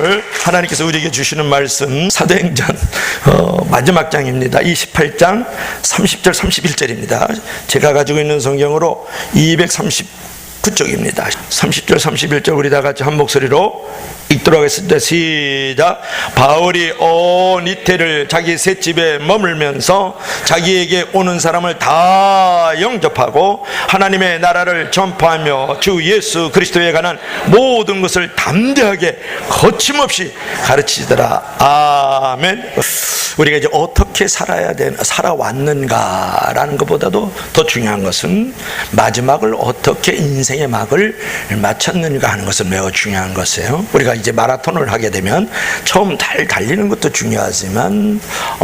오늘 하나님께서 우리에게 주시는 말씀 사도행전 마지막 장입니다. 28장 30절 31절입니다. 제가 가지고 있는 성경으로 239쪽입니다. 30절 31절 우리 다 같이 한 목소리로 읽도록 하겠습니다. 시작. 바울이 온 이태를 자기 셋집에 머물면서 자기에게 오는 사람을 다 영접하고 하나님의 나라를 전파하며 주 예수 그리스도에 관한 모든 것을 담대하게 거침없이 가르치더라. 아멘. 우리가 이제 어떻게 살아왔는가라는 것보다도 더 중요한 것은 마지막을 어떻게 인생의 막을 마쳤는가 하는 것은 매우 중요한 것이에요. 우리가 이제 마라톤을 하게 되면 처음 잘 달리는 것도 중요하지만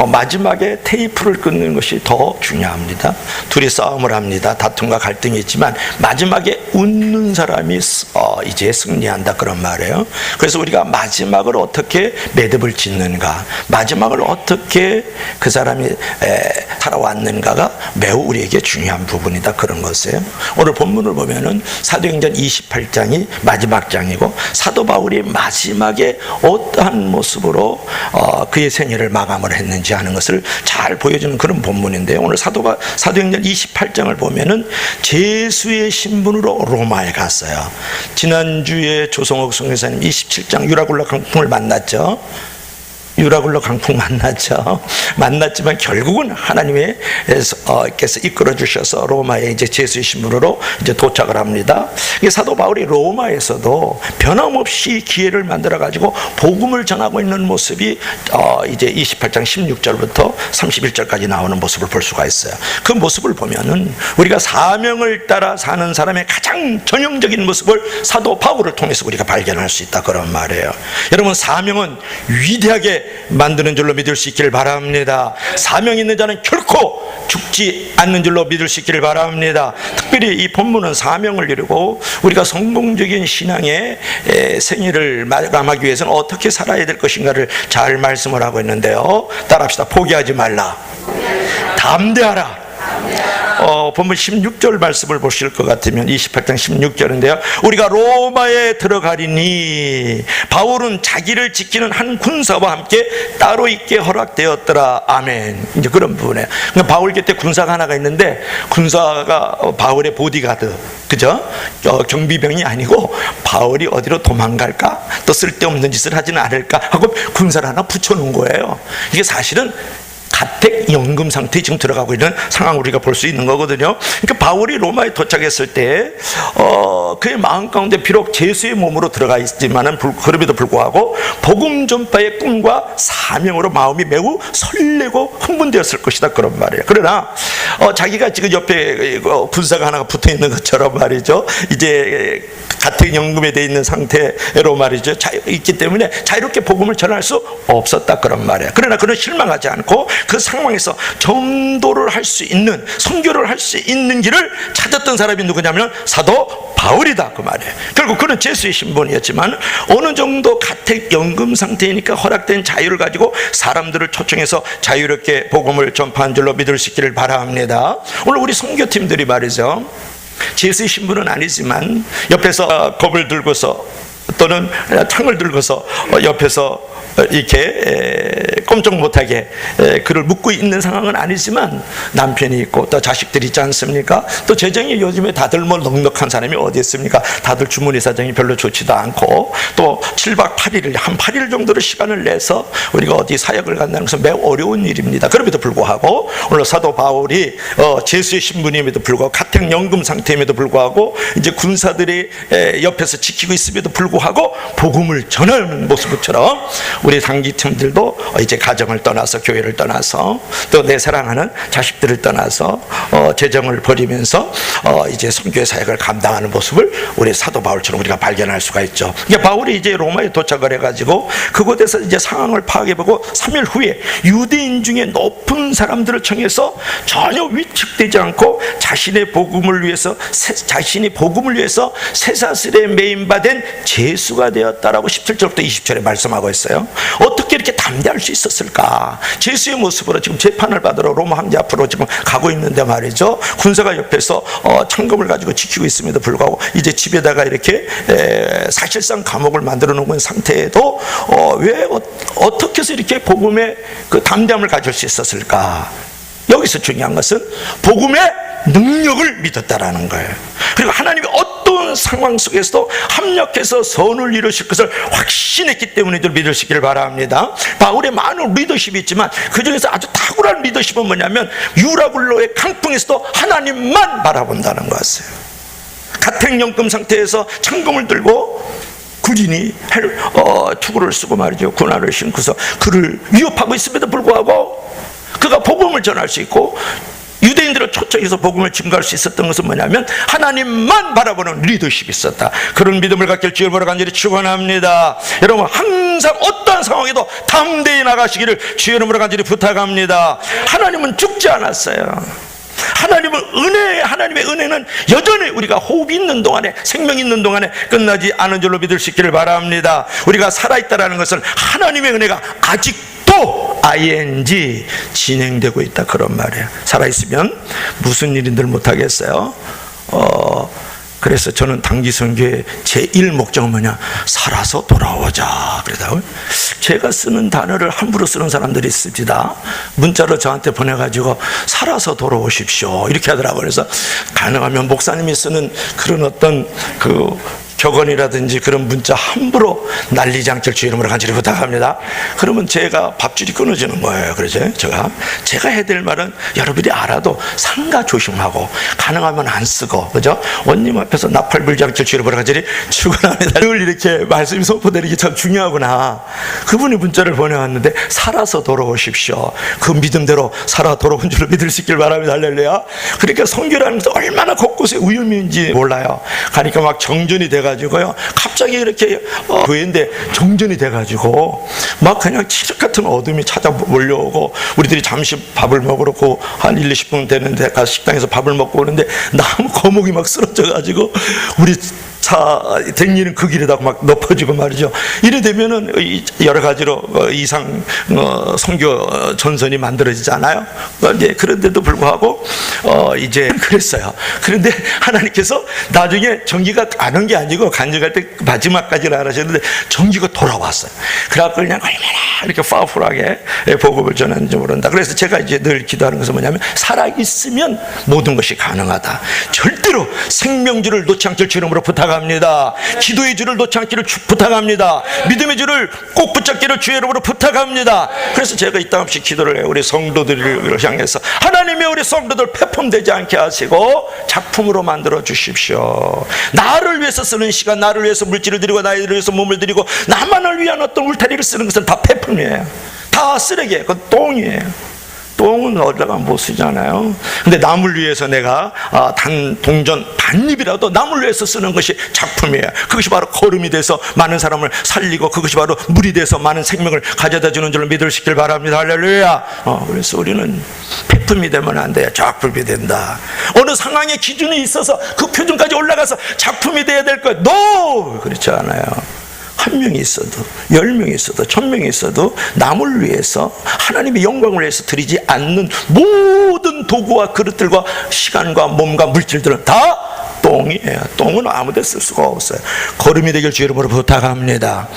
마지막에 테이프를 끊는 것이 더 중요합니다. 둘이 싸움을 합니다. 다툼과 갈등이 있지만 마지막에 웃는 사람이 이제 승리한다, 그런 말이에요. 그래서 우리가 마지막을 어떻게 매듭을 짓는가, 마지막을 어떻게 그 사람이 살아왔는가가 매우 우리에게 중요한 부분이다, 그런 것이에요. 오늘 본문을 보면은 사도행전 28장이 마지막 장이고 사도 바울이 마지막에 어떠한 모습으로 그의 생애를 마감을 했는지 하는 것을 잘 보여주는 그런 본문인데요. 오늘 사도행전 28장을 보면은 제수의 신분으로 로마에 갔어요. 지난주에 조성옥 선교사님 27장 유라굴라 강풍을 만났죠. 유라굴로 강풍 만났지만 결국은 하나님께서 이끌어 주셔서 로마에 이제 제수의 신분으로 이제 도착을 합니다. 사도 바울이 로마에서도 변함없이 기회를 만들어 가지고 복음을 전하고 있는 모습이 이제 28장 16절부터 31절까지 나오는 모습을 볼 수가 있어요. 그 모습을 보면은 우리가 사명을 따라 사는 사람의 가장 전형적인 모습을 사도 바울을 통해서 우리가 발견할 수 있다, 그런 말이에요. 여러분, 사명은 위대하게 만드는 줄로 믿을 수 있기를 바랍니다. 사명 있는 자는 결코 죽지 않는 줄로 믿을 수 있기를 바랍니다. 특별히 이 본문은 사명을 이루고 우리가 성공적인 신앙의 생애를 마감하기 위해서는 어떻게 살아야 될 것인가를 잘 말씀을 하고 있는데요. 따라합시다. 포기하지 말라. 담대하라. 본문 16절 말씀을 보실 것 같으면 28장 16절인데요. 우리가 로마에 들어가리니 바울은 자기를 지키는 한 군사와 함께 따로 있게 허락되었더라. 아멘. 이제 그런 부분에 바울 곁에 군사가 하나가 있는데 군사가 바울의 보디가드, 그죠? 경비병이 아니고 바울이 어디로 도망갈까, 또 쓸데없는 짓을 하지는 않을까 하고 군사를 하나 붙여놓은 거예요. 이게 사실은 가택 연금 상태에 지금 들어가고 있는 상황을 우리가 볼 수 있는 거거든요. 그러니까 바울이 로마에 도착했을 때 그의 마음 가운데 비록 제수의 몸으로 들어가 있지만은 그럼에도 불구하고 복음 전파의 꿈과 사명으로 마음이 매우 설레고 흥분되었을 것이다, 그런 말이에요. 그러나 자기가 지금 옆에 군사가 하나가 붙어 있는 것처럼 말이죠, 이제 가택 연금에 돼 있는 상태로 말이죠, 있기 때문에 자유롭게 복음을 전할 수 없었다, 그런 말이에요. 그러나 그는 실망하지 않고 그 상황에서 전도를 할 수 있는, 선교를 할 수 있는 길을 찾았던 사람이 누구냐면 사도 바울이다, 그 말이에요. 결국 그는 제수의 신분이었지만 어느 정도 가택 연금 상태이니까 허락된 자유를 가지고 사람들을 초청해서 자유롭게 복음을 전파한 줄로 믿을 수 있기를 바랍니다. 오늘 우리 선교팀들이 말이죠, 제수의 신분은 아니지만 옆에서 겁을 들고서 또는 창을 들고서 옆에서 이렇게 꼼짝 못하게 그를 묶고 있는 상황은 아니지만 남편이 있고 또 자식들이 있지 않습니까? 또 재정이 요즘에 다들 뭐 넉넉한 사람이 어디 있습니까? 다들 주머니 사정이 별로 좋지도 않고 또 7박 8일 한 8일 정도의 시간을 내서 우리가 어디 사역을 간다는 것은 매우 어려운 일입니다. 그럼에도 불구하고 오늘 사도 바울이 제수의 신분임에도 불구하고 가택연금 상태임에도 불구하고 이제 군사들이 옆에서 지키고 있음에도 불구하고 복음을 전하는 모습처럼 우리 단기팀들도 이제 가정을 떠나서 교회를 떠나서 또 내 사랑하는 자식들을 떠나서 재정을 버리면서 이제 선교의 사역을 감당하는 모습을 우리 사도 바울처럼 우리가 발견할 수가 있죠. 그러니까 바울이 이제 로마에 도착을 해가지고 그곳에서 이제 상황을 파악해보고 3일 후에 유대인 중에 높은 사람들을 청해서 전혀 위축되지 않고 자신이 복음을 위해서 쇠사슬에 매인받은 제수가 되었다라고 17절부터 20절에 말씀하고 있어요. 어떻게 이렇게 담대할 수 있었을까? 제수의 모습으로 지금 재판을 받으러 로마 황제 앞으로 지금 가고 있는데 말이죠. 군사가 옆에서 창검을 가지고 지키고 있음에도 불구하고 이제 집에다가 이렇게 사실상 감옥을 만들어 놓은 상태에도 왜 어떻게 해서 이렇게 복음의 그 담대함을 가질 수 있었을까? 여기서 중요한 것은 복음의 능력을 믿었다라는 거예요. 그리고 하나님이 어떤 상황 속에서도 합력해서 선을 이루실 것을 확신했기 때문에 믿으시기를 바랍니다. 바울의 많은 리더십이 있지만 그 중에서 아주 탁월한 리더십은 뭐냐면 유라굴로의 강풍에서도 하나님만 바라본다는 것이에요. 가택연금 상태에서 창검을 들고 군인이 투구를 쓰고 말이죠. 군화를 신고서 그를 위협하고 있음에도 불구하고 그가 복음을 전할 수 있고 유대인들을 초청해서 복음을 증거할 수 있었던 것은 뭐냐면 하나님만 바라보는 리더십이 있었다. 그런 믿음을 갖길 주의 이름으로 간절히 축원합니다. 여러분 항상 어떠한 상황에도 담대히 나가시기를 주의 이름으로 간절히 부탁합니다. 하나님은 죽지 않았어요. 하나님의 은혜는 여전히 우리가 호흡이 있는 동안에, 생명이 있는 동안에 끝나지 않은 줄로 믿을 수 있기를 바랍니다. 우리가 살아있다는 것은 하나님의 은혜가 아직도 ing 진행되고 있다, 그런 말이에요. 살아있으면 무슨 일인들 못하겠어요? 그래서 저는 단기 선교의 제1 목적은 뭐냐? 살아서 돌아오자. 그러다가 제가 쓰는 단어를 함부로 쓰는 사람들이 있습니다. 문자로 저한테 보내가지고 살아서 돌아오십시오 이렇게 하더라고요. 그래서 가능하면 목사님이 쓰는 그런 어떤 그 격언이라든지 그런 문자 함부로 날리지 않길 주의 이름으로 간절히 부탁합니다. 그러면 제가 밥줄이 끊어지는 거예요. 그래서 제가 해야 될 말은 여러분이 알아도 상가 조심하고 가능하면 안 쓰고, 그죠? 원님 앞에서 나팔 불지 않길 주의 이름으로 간절히 축원합니다. 늘 이렇게 말씀이 선포되는 게 참 중요하구나. 그분이 문자를 보내왔는데 살아서 돌아오십시오. 그 믿음대로 살아 돌아온 줄로 믿을 수 있길 바랍니다. 할렐루야. 그러니까 선교라는 것은 얼마나 곳곳에 위험인지 몰라요. 가니까 막 정전이 돼가 가지고요. 갑자기 이렇게 교회인데 정전이 돼가지고 막 그냥 칠흑 같은 어둠이 찾아 몰려오고 우리들이 잠시 밥을 먹으러 한 1, 20분 되는데 가서 식당에서 밥을 먹고 오는데 나무 거목이 막 쓰러져가지고 우리 차 댕기는 그 길에다가 막 높아지고 말이죠. 이래 되면은 여러 가지로 이상 선교 전선이 만들어지잖아요. 이제 그런데도 불구하고 이제 그랬어요. 그런데 하나님께서 나중에 전기가 안 온 게 아니고 간증할 때 마지막까지는 안 하셨는데 전기가 돌아왔어요. 그래갖고 그냥 얼마나 이렇게 파워풀하게 복음을 전하는지 모른다. 그래서 제가 이제 늘 기도하는 것은 뭐냐면 살아 있으면 모든 것이 가능하다. 절대로 생명줄을 놓지 않길 주의 이름으로 부탁합니다. 기도의 줄을 놓지 않기를 부탁합니다. 믿음의 줄을 꼭 붙잡기를 주의 이름으로 부탁합니다. 그래서 제가 이따 없이 기도를 해요. 우리 성도들을 향해서 하나님의 우리 성도들 폐품되지 않게 하시고 작품으로 만들어 주십시오. 나를 위해서 쓰는 시간, 나를 위해서 물질을 드리고 나를 위해서 몸을 드리고 나만을 위한 어떤 울타리를 쓰는 것은 다 폐품이에요. 다 쓰레기예요. 그건 똥이에요. 똥은 어디다가 못 쓰잖아요. 근데 남을 위해서 내가 동전 반입이라도 남을 위해서 쓰는 것이 작품이에요. 그것이 바로 걸음이 돼서 많은 사람을 살리고 그것이 바로 물이 돼서 많은 생명을 가져다 주는 줄로 믿을 수 있길 바랍니다. 할렐루야. 그래서 우리는 폐품이 되면 안 돼요. 작품이 된다. 어느 상황의 기준이 있어서 그 표준까지 올라가서 작품이 돼야 될 것. No! 그렇지 않아요. 한 명이 있어도 10명이 있어도 1000명이 있어도 남을 위해서 하나님의 영광을 위해서 드리지 않는 모든 도구와 그릇들과 시간과 몸과 물질들은 다 똥이에요. 똥은 아무 데 쓸 수가 없어요. 걸음이 되길 주의 이름으로 부탁합니다.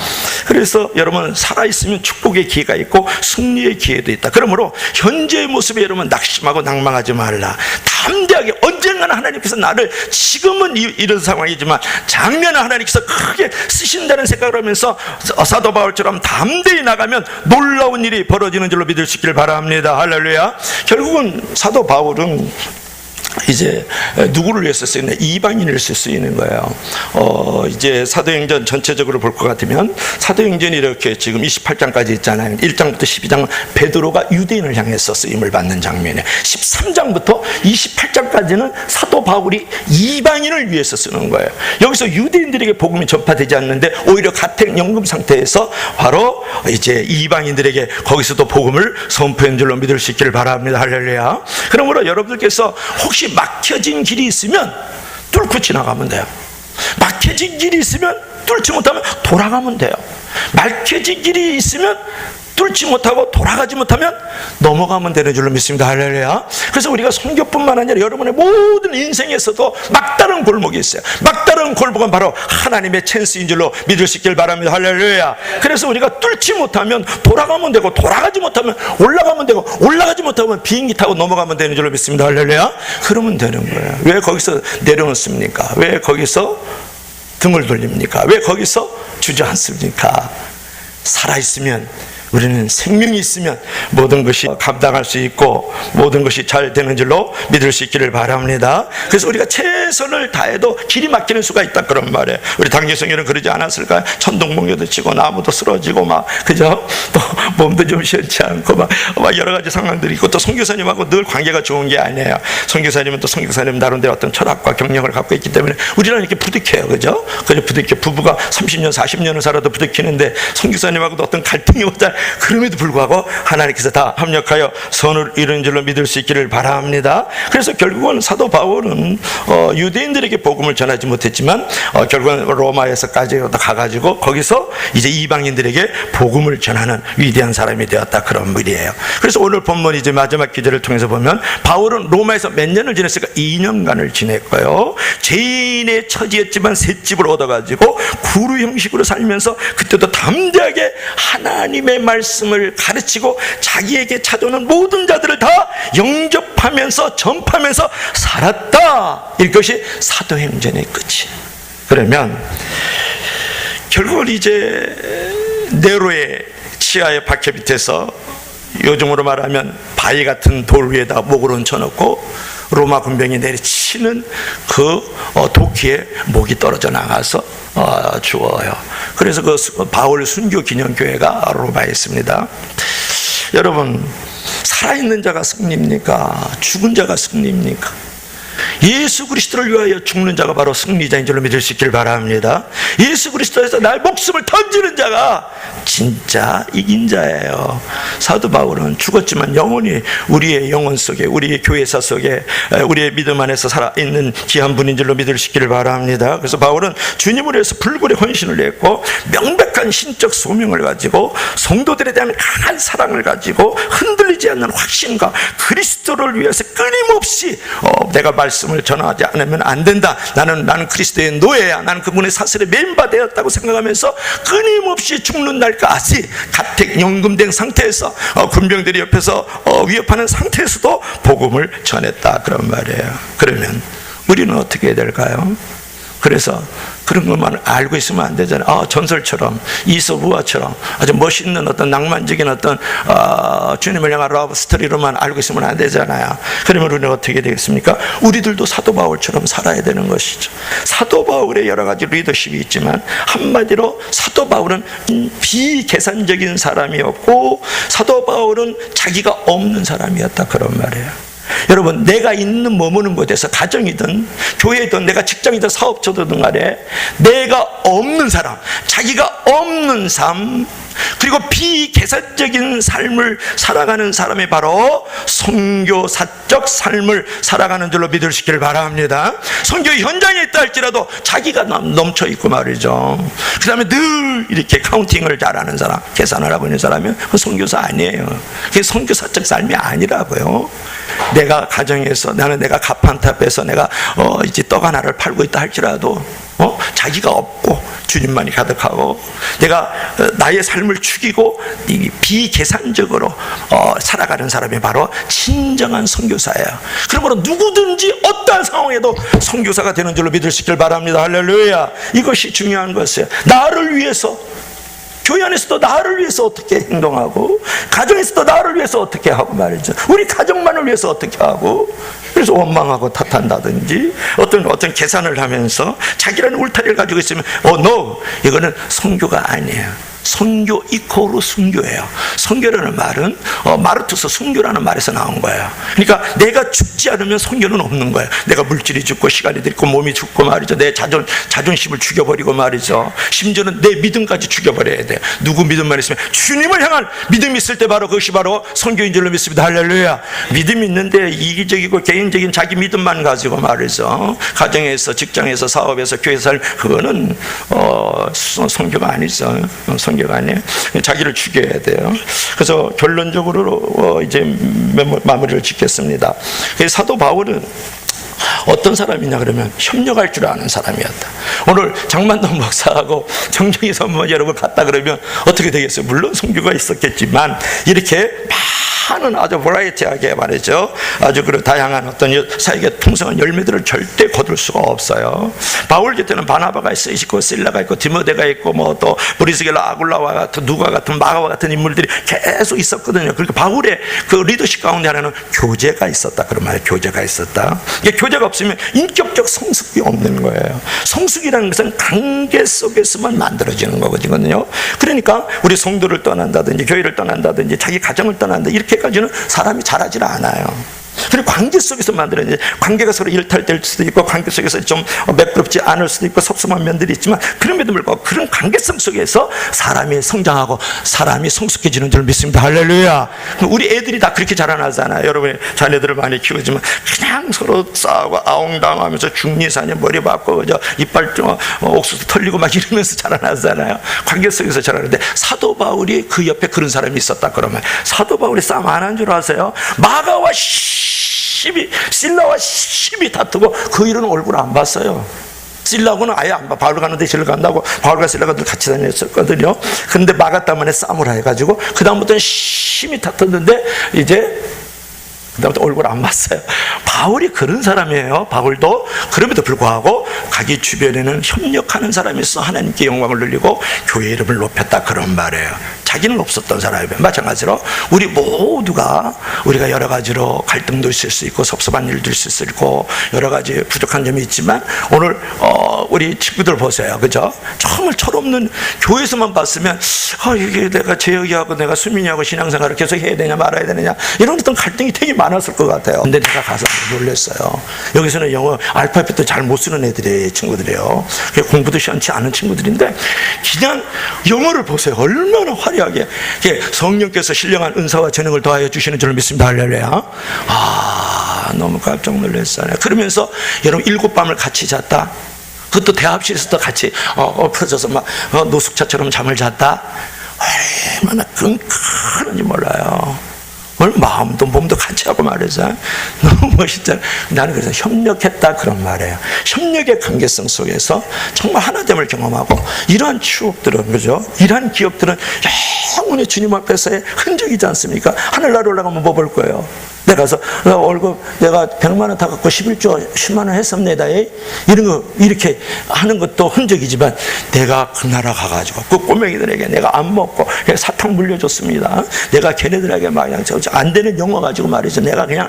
그래서 여러분 살아있으면 축복의 기회가 있고 승리의 기회도 있다. 그러므로 현재의 모습에 여러분 낙심하고 낭망하지 말라. 담대하게 언젠가는 하나님께서 나를 지금은 이런 상황이지만 작년에 하나님께서 크게 쓰신다는 생각을 하면서 사도 바울처럼 담대히 나가면 놀라운 일이 벌어지는 줄로 믿을 수 있기를 바랍니다. 할렐루야. 결국은 사도 바울은 이제 누구를 위해서 쓰이는 이방인을 쓸 수 있는 거예요. 이제 사도행전 전체적으로 볼 것 같으면 사도행전이 이렇게 지금 28장까지 있잖아요. 1장부터 12장은 베드로가 유대인을 향해서 쓰임을 받는 장면이에요. 13장부터 28장까지는 사도 바울이 이방인을 위해서 쓰는 거예요. 여기서 유대인들에게 복음이 전파되지 않는데 오히려 가택연금 상태에서 바로 이제 이방인들에게 거기서도 복음을 선포한 줄로 믿을 수 있기를 바랍니다. 할렐루야. 그러므로 여러분들께서 혹시 막혀진 길이 있으면 뚫고 지나가면 돼요. 막혀진 길이 있으면 뚫지 못하면 돌아가면 돼요. 밝혀진 길이 있으면 뚫지 못하고 돌아가지 못하면 넘어가면 되는 줄로 믿습니다. 할렐루야. 그래서 우리가 선교뿐만 아니라 여러분의 모든 인생에서도 막다른 골목이 있어요. 막다른 골목은 바로 하나님의 찬스인 줄로 믿을 수 있길 바랍니다. 할렐루야. 그래서 우리가 뚫지 못하면 돌아가면 되고, 돌아가지 못하면 올라가면 되고, 올라가지 못하면 비행기 타고 넘어가면 되는 줄로 믿습니다. 할렐루야. 그러면 되는 거예요. 왜 거기서 내려놓습니까? 왜 거기서 등을 돌립니까? 왜 거기서 주저앉습니까? 살아있으면, 우리는 생명이 있으면 모든 것이 감당할 수 있고 모든 것이 잘 되는 줄로 믿을 수 있기를 바랍니다. 그래서 우리가 최선을 다해도 길이 막히는 수가 있다, 그런 말이에요. 우리 당기성에는 그러지 않았을까요? 천둥번개도 치고 나무도 쓰러지고 막, 그죠? 또 몸도 좀 시원치 않고 막 여러 가지 상황들이 있고, 또 선교사님하고 늘 관계가 좋은 게 아니에요. 선교사님은 또 선교사님 나름대로 어떤 철학과 경력을 갖고 있기 때문에 우리랑 이렇게 부딪혀요, 그죠? 그래서 부딪혀, 부부가 30년 40년을 살아도 부딪히는데 선교사님하고도 어떤 갈등이 오다, 그럼에도 불구하고 하나님께서 다 합력하여 선을 이루는 줄로 믿을 수 있기를 바랍니다. 그래서 결국은 사도 바울은 유대인들에게 복음을 전하지 못했지만 결국은 로마에서까지 가가지고 거기서 이제 이방인들에게 복음을 전하는 위대한 사람이 되었다, 그런 말이에요. 그래서 오늘 본문 이제 마지막 기절을 통해서 보면 바울은 로마에서 몇 년을 지냈을까? 2년간을 지냈고요. 죄인의 처지였지만 셋집을 얻어가지고 구루 형식으로 살면서 그때도 담대하게 하나님의 말씀을 가르치고 자기에게 찾아오는 모든 자들을 다 영접하면서 전파하면서 살았다. 이것이 사도행전의 끝이에요. 그러면 결국은 이제 네로의 치아의 박해 밑에서, 요즘으로 말하면 바위 같은 돌 위에다 목을 얹혀놓고 로마 군병이 내리치는 그 도끼에 목이 떨어져 나가서 죽어요. 그래서 그 바울 순교 기념교회가 로마에 있습니다. 여러분, 살아있는 자가 승리입니까? 죽은 자가 승리입니까? 예수 그리스도를 위하여 죽는 자가 바로 승리자인 줄로 믿을 수 있길 바랍니다. 예수 그리스도에서 나의 목숨을 던지는 자가 진짜 이긴 자예요. 사도 바울은 죽었지만 영원히 우리의 영혼 속에, 우리의 교회사 속에, 우리의 믿음 안에서 살아있는 귀한 분인 줄로 믿을 수 있기를 바랍니다. 그래서 바울은 주님을 위해서 불굴의 헌신을 했고 명백한 신적 소명을 가지고 성도들에 대한 강한 사랑을 가지고 흔들리지 않는 확신과 그리스도를 위해서 끊임없이 내가 말씀을 전하지 않으면 안 된다, 나는 그리스도의 노예야, 나는 그분의 사슬에 매인바되었다고 생각하면서 끊임없이 죽는 날까지 가택 연금된 상태에서 군병들이 옆에서 위협하는 상태에서도 복음을 전했다, 그런 말이에요. 그러면 우리는 어떻게 해야 될까요? 그래서 그런 것만 알고 있으면 안 되잖아요. 전설처럼, 이솝우화처럼 아주 멋있는 어떤 낭만적인 어떤 주님을 향한 러브 스토리로만 알고 있으면 안 되잖아요. 그러면 우리는 어떻게 되겠습니까? 우리들도 사도 바울처럼 살아야 되는 것이죠. 사도 바울의 여러 가지 리더십이 있지만 한마디로 사도 바울은 비계산적인 사람이었고 사도 바울은 자기가 없는 사람이었다, 그런 말이에요. 여러분, 내가 있는 머무는 곳에서 가정이든 교회든 내가 직장이든 사업처든 간에 내가 없는 사람, 자기가 없는 삶, 그리고 비계산적인 삶을 살아가는 사람이 바로 선교사적 삶을 살아가는 줄로 믿을 수 있기를 바랍니다. 선교 현장에 있다 할지라도 자기가 넘쳐 있고 말이죠. 그 다음에 늘 이렇게 카운팅을 잘하는 사람, 계산을 하고 있는 사람은 그 선교사 아니에요. 그게 선교사적 삶이 아니라고요. 내가 가정에서, 내가 가판탑에서 내가 이제 떡 하나를 팔고 있다 할지라도 자기가 없고 주님만이 가득하고 내가 나의 삶을 죽이고 비계산적으로 살아가는 사람이 바로 진정한 선교사예요. 그러므로 누구든지 어떠한 상황에도 선교사가 되는 줄로 믿을 수 있길 바랍니다. 할렐루야. 이것이 중요한 것이에요. 나를 위해서, 교회 안에서도 나를 위해서 어떻게 행동하고, 가정에서도 나를 위해서 어떻게 하고 말이죠. 우리 가정만을 위해서 어떻게 하고, 그래서 원망하고 탓한다든지 어떤 계산을 하면서 자기라는 울타리를 가지고 있으면 no, 이거는 선교가 아니에요. 선교 이코로 순교예요. 선교라는 말은 마르투스 순교라는 말에서 나온 거예요. 그러니까 내가 죽지 않으면 선교는 없는 거예요. 내가 물질이 죽고 시간이 들고 몸이 죽고 말이죠. 내 자존심을 죽여버리고 말이죠. 심지어는 내 믿음까지 죽여버려야 돼요. 누구 믿음만 있으면, 주님을 향한 믿음이 있을 때 바로 그것이 바로 선교인 줄로 믿습니다. 할렐루야. 믿음이 있는데 이기적이고 개인적인 자기 믿음만 가지고 말이죠. 가정에서, 직장에서, 사업에서, 교회에서 그거는 선교가 아니죠. 성경 아니에요? 자기를 죽여야 돼요. 그래서 결론적으로 이제 마무리를 짓겠습니다. 사도 바울은 어떤 사람이냐 그러면 협력할 줄 아는 사람이었다. 오늘 장만동 목사하고 정정희 선모 여러분 갔다 그러면 어떻게 되겠어요? 물론 선교가 있었겠지만 이렇게 많은 아주 버라이티하게 말이죠. 아주 그 다양한 어떤 사역의 풍성한 열매들을 절대 거둘 수가 없어요. 바울 곁에는 바나바가 있고 실라가 있고 디모데가 있고 뭐 또 브리스길라 아굴라와 같은 누가 같은 마가와 같은 인물들이 계속 있었거든요. 그러니까 바울의 그 리더십 가운데 하나는 교제가 있었다. 그런 말이에요. 교제가 있었다. 이게 교제가 없으면 인격적 성숙이 없는 거예요. 성숙이라는 것은 관계 속에서만 만들어지는 거거든요. 그러니까 우리 성도를 떠난다든지 교회를 떠난다든지 자기 가정을 떠난다 이렇게까지는 사람이 잘하지 않아요. 그리고 관계 속에서 만들어진 관계가 서로 일탈될 수도 있고 관계 속에서 좀 매끄럽지 않을 수도 있고 섭섭한 면들이 있지만 그럼에도 불구하고 그런 관계성 속에서 사람이 성장하고 사람이 성숙해지는 줄 믿습니다. 할렐루야. 우리 애들이 다 그렇게 자라나잖아요. 여러분의 자녀들을 많이 키우지만 그냥 서로 싸우고 아웅다웅하면서 중리사냐 머리 박고 그저 이빨 좀 옥수수 털리고 막 이러면서 자라나잖아요. 관계 속에서 자라는데 사도 바울이 그 옆에 그런 사람이 있었다 그러면 사도 바울이 싸움 안 한 줄 아세요? 마가와 실라와 심히 다투고 그 일은 얼굴 안 봤어요. 실라하고는 아예 안 봐. 바울 가는데 실라 간다고 바울과 실라가 같이 다녔었거든요. 근데 마가 때문에 싸움을 해가지고 그 다음부터는 심히 다퉜는데 이제 그다음부터 얼굴 안 봤어요. 바울이 그런 사람이에요. 바울도 그럼에도 불구하고 자기 주변에는 협력하는 사람이 있어 하나님께 영광을 돌리고 교회 이름을 높였다 그런 말이에요. 자기는 없었던 사람이에요. 마찬가지로 우리 모두가 우리가 여러 가지로 갈등도 있을 수 있고 섭섭한 일도 있을 수 있고 여러 가지 부족한 점이 있지만 오늘 우리 친구들 보세요. 그죠? 정말 철없는 교회에서만 봤으면 이게 내가 재혁이하고 내가 수민이하고 신앙생활을 계속 해야 되냐 말아야 되느냐 이런 어떤 갈등이 되게 많았을 것 같아요. 근데 내가 가서 놀랐어요. 여기서는 영어 알파벳도 잘 못 쓰는 애들이에요. 친구들이에요. 공부도 시원치 않은 친구들인데 그냥 영어를 보세요. 얼마나 화려하게 성령께서 신령한 은사와 재능을 더하여 주시는 줄 믿습니다. 할렐루야. 너무 깜짝 놀랐어요. 그러면서 여러분 7밤을 같이 잤다. 그것도 대합실에서도 같이 엎어져서 막 노숙자처럼 잠을 잤다. 얼마나 끈끈한지 몰라요. 마음도 몸도 같이 하고 말이죠. 너무 멋있잖아요. 나는 그래서 협력했다 그런 말이에요. 협력의 관계성 속에서 정말 하나됨을 경험하고 이러한 추억들은 그죠? 이러한 기억들은 영원히 주님 앞에서의 흔적이지 않습니까? 하늘나라 올라가면 뭐 볼 거예요? 내가 가서 월급 내가 100만 원 다 갖고 11조 10만 원 했습니다. 이런 거 이렇게 하는 것도 흔적이지만 내가 그 나라 가가지고 그 꼬맹이들에게 내가 안 먹고 사탕 물려줬습니다. 내가 걔네들에게 막 그냥 안 되는 영어 가지고 말이죠. 내가 그냥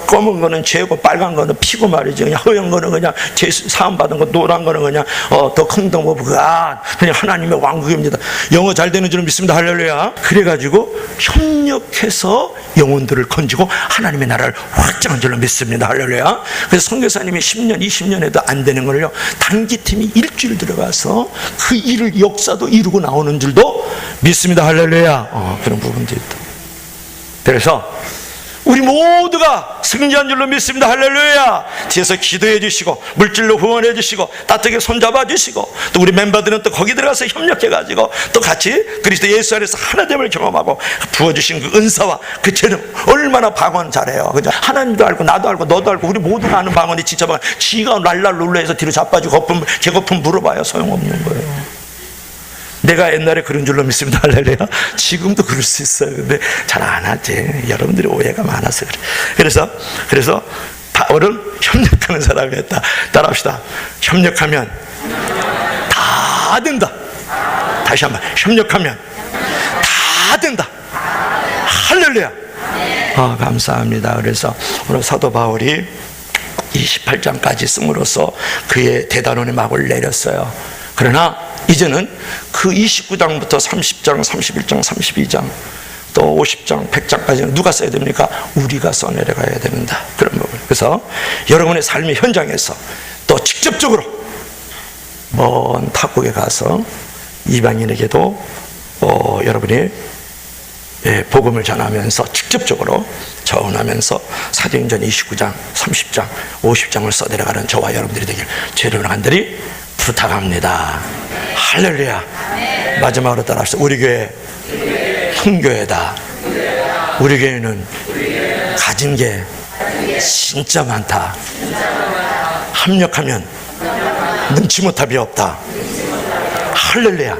검은 거는 죄고 빨간 거는 피고 말이죠. 그냥 허연 거는 그냥 죄 사함 받은 거 노란 거는 그냥 더 킹덤 오브 갓 그냥 하나님의 왕국입니다. 영어 잘 되는 줄 믿습니다. 할렐루야. 그래가지고 협력해서 영혼들을 건지고 하나님의 나라를 확장한 줄로 믿습니다. 할렐루야. 그래서 선교사님이 10년 20년 해도 안 되는 걸요 단기팀이 일주일 들어가서 그 일을 역사도 이루고 나오는 줄도 믿습니다. 할렐루야. 그런 부분도 있다. 그래서 우리 모두가 승리한 줄로 믿습니다. 할렐루야. 뒤에서 기도해 주시고 물질로 후원해 주시고 따뜻하게 손잡아 주시고 또 우리 멤버들은 또 거기 들어가서 협력해 가지고 또 같이 그리스도 예수 안에서 하나됨을 경험하고 부어주신 그 은사와 그 재능 얼마나 방언 잘해요. 그죠? 하나님도 알고 나도 알고 너도 알고 우리 모두가 아는 방언이 진짜 방언. 지가 랄랄룰라해서 뒤로 자빠지고 개거품 물어봐야 소용없는 거예요. 내가 옛날에 그런 줄로 믿습니다. 할렐루야. 지금도 그럴 수 있어요. 근데 잘 안 하지. 여러분들이 오해가 많아서 그래. 그래서 바울은 협력하는 사람이었다. 따라합시다. 협력하면 다 된다. 다시 한번 협력하면 다 된다. 할렐루야. 감사합니다. 그래서 오늘 사도 바울이 28장까지 씀으로써 그의 대단원의 막을 내렸어요. 그러나 이제는 그 29장부터 30장, 31장, 32장 또 50장, 100장까지는 누가 써야 됩니까? 우리가 써내려가야 됩니다. 그런 부분. 그래서 여러분의 삶의 현장에서 또 직접적으로 먼 타국에 가서 이방인에게도 여러분이 복음을 전하면서 직접적으로 전하면서 사도행전 29장, 30장, 50장을 써내려가는 저와 여러분들이 되길 주의 이름으로 간절히 부탁합니다. 할렐루야. 마지막으로 따라합시다. 우리 교회 한 교회다. 우리 교회는 가진 게 진짜 많다. 합력하면 능치 못할 비 없다. 할렐루야.